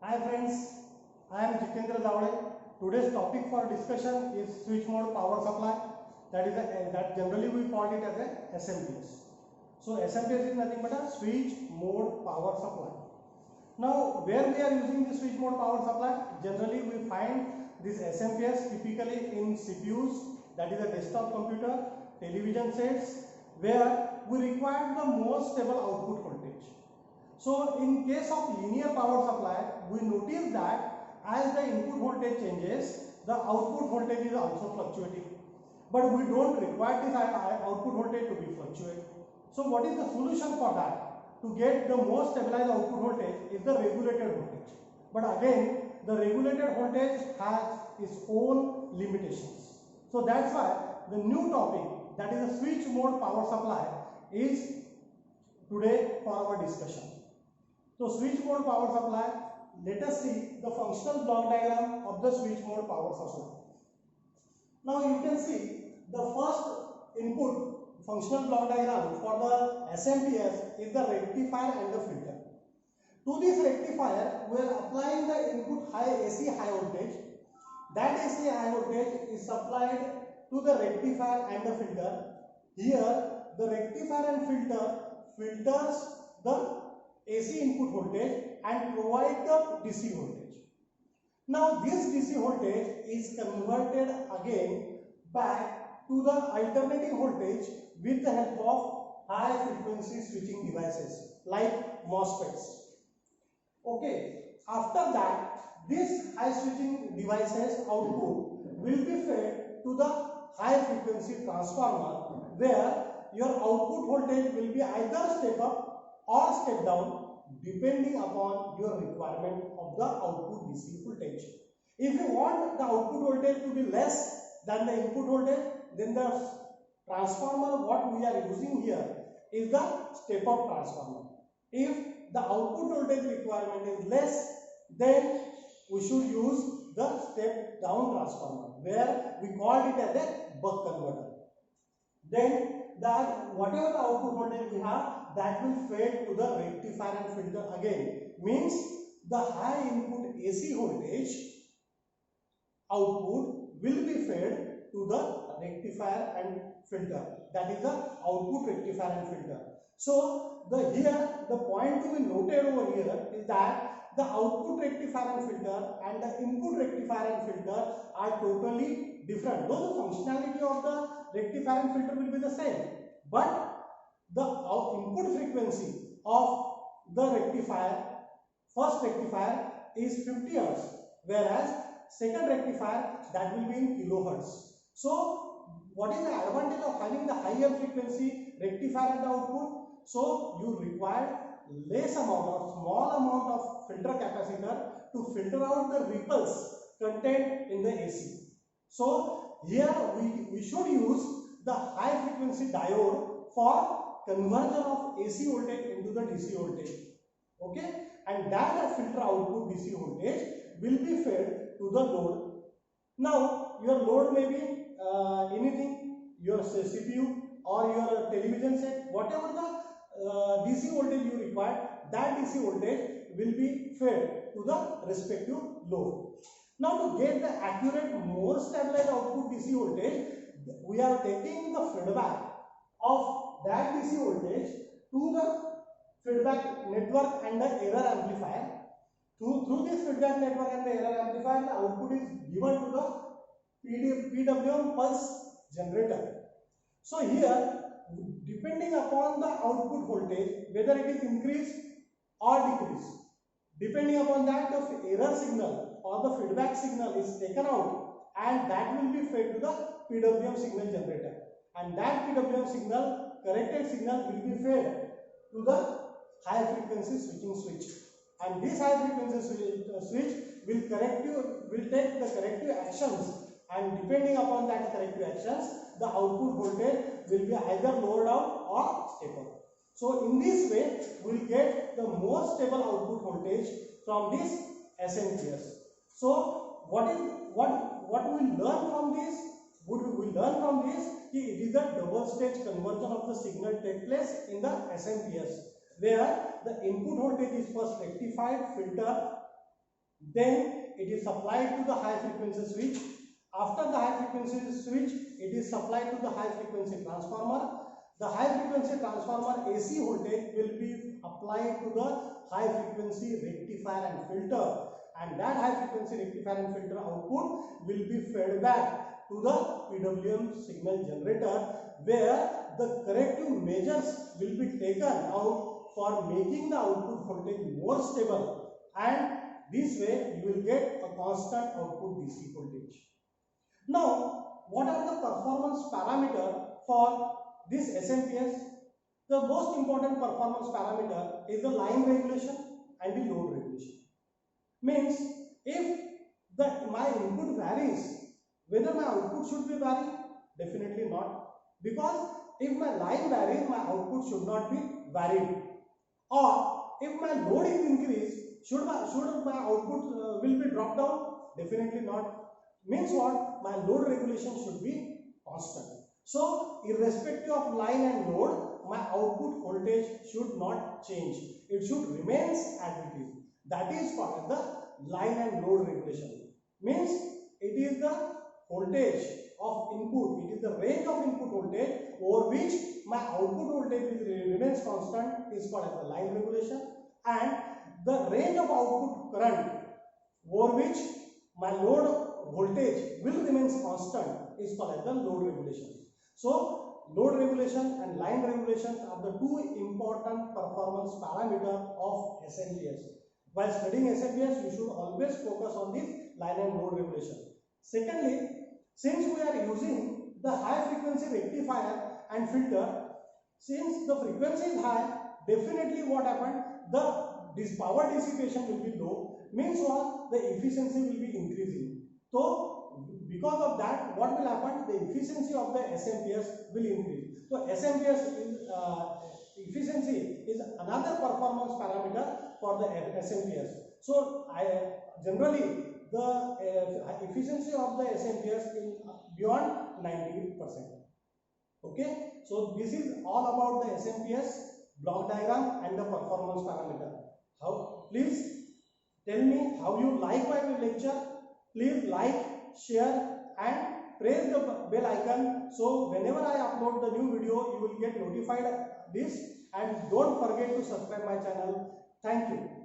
Hi friends, I am Jitendra Davade. Today's topic for discussion is switch mode power supply. That generally we call it as a SMPS. So SMPS is nothing but a switch mode power supply. Now where we are using this switch mode power supply? Generally we find this SMPS typically in CPUs, that is a desktop computer, television sets, where we require the most stable output voltage. So in case of linear power supply, we notice that as the input voltage changes, the output voltage is also fluctuating. But we don't require this output voltage to be fluctuate. So what is the solution for that? To get the most stabilized output voltage is the regulated voltage. But again, the regulated voltage has its own limitations. So that's why the new topic, that is a switch mode power supply, is today for our discussion. So switch mode power supply, let us see the functional block diagram of the switch mode power supply. Now you can see the first input functional block diagram for the SMPS is the rectifier and the filter. To this rectifier, we are applying the input AC high voltage. That AC high voltage is supplied to the rectifier and the filter. Here, the rectifier and filter filters the AC input voltage and provide the DC voltage. Now this DC voltage is converted again back to the alternating voltage with the help of high frequency switching devices like MOSFETs. Okay, after that this high switching devices output will be fed to the high frequency transformer, where your output voltage will be either step up or step down depending upon your requirement of the output DC voltage. If you want the output voltage to be less than the input voltage, then the transformer what we are using here is the step up transformer. If the output voltage requirement is less, then we should use the step down transformer, where we call it as a buck converter. Then that whatever the output voltage we have, that will fade to the rectifier and filter again. Means the high input AC voltage output will be fed to the rectifier and filter. That is the output rectifier and filter. So here the point to be noted over here is that the output rectifier and filter and the input rectifier and filter are totally different. Though the functionality of the rectifier and filter will be the same, but the input frequency of the rectifier, first rectifier is 50 Hz, whereas second rectifier that will be in kilohertz. So what is the advantage of having the higher frequency rectifier at the output? So you require less amount or small amount of filter capacitor to filter out the ripples contained in the AC. So here we should use the high frequency diode for conversion of AC voltage into the DC voltage. Okay, and that filter output DC voltage will be fed to the load. Now your load may be anything, your CPU or your television set, whatever the DC voltage you require, that DC voltage will be fed to the respective load. Now to get the accurate, more stabilized output DC voltage, we are taking the feedback of that DC voltage to the feedback network and the error amplifier. Through this feedback network and the error amplifier, the output is given to the PWM pulse generator. So here, depending upon the output voltage, whether it is increased or decreased, depending upon that, the error signal or the feedback signal is taken out, and that will be fed to the PWM signal generator, and that PWM signal, corrected signal, will be fed to the high frequency switching switch, and this high frequency switch will take the corrective actions, and depending upon that corrective actions, the output voltage will be either lower down or step up. So in this way, we will get the more stable output voltage from this SMPS. So what we learn from this? What we learn from this? It is a double stage conversion of the signal take place in the SMPS, where the input voltage is first rectified, filter, Then it is supplied to the high frequency switch. After the high frequency switch, it is supplied to the high frequency transformer. The high frequency transformer AC voltage will be applied to the high frequency rectifier and filter, and that high frequency rectifier and filter output will be fed back to the PWM signal generator, where the corrective measures will be taken out for making the output voltage more stable, and this way you will get a constant output DC voltage. Now, what are the performance parameters for this SMPS? The most important performance parameter is the line regulation and the load regulation. Means if my input varies, whether my output should be vary? Definitely not. Because if my line varies, my output should not be varied. Or if my load is increased, should my output will be dropped down? Definitely not. Means what? My load regulation should be constant. So irrespective of line and load, my output voltage should not change. It should remain as it is. That is called the line and load regulation. Means it is the voltage of input, it is the range of input voltage over which my output voltage remains constant is called as the line regulation, and the range of output current over which my load voltage will remain constant is called as the load regulation. So load regulation and line regulation are the two important performance parameters of SMPS. While studying SMPS, you should always focus on this line and load regulation. Secondly, since we are using the high frequency rectifier and filter, since the frequency is high, definitely what happened, this power dissipation will be low, means what? The efficiency will be increasing. So because of that, what will happen? The efficiency of the SMPS will increase. So SMPS is efficiency is another performance parameter for the SMPS. So generally the efficiency of the SMPS is beyond 90%. Okay, so this is all about the SMPS block diagram and the performance parameter. Please tell me how you like my lecture. Please like, share and press the bell icon, so whenever I upload the new video, you will get notified this, and don't forget to subscribe my channel. Thank you.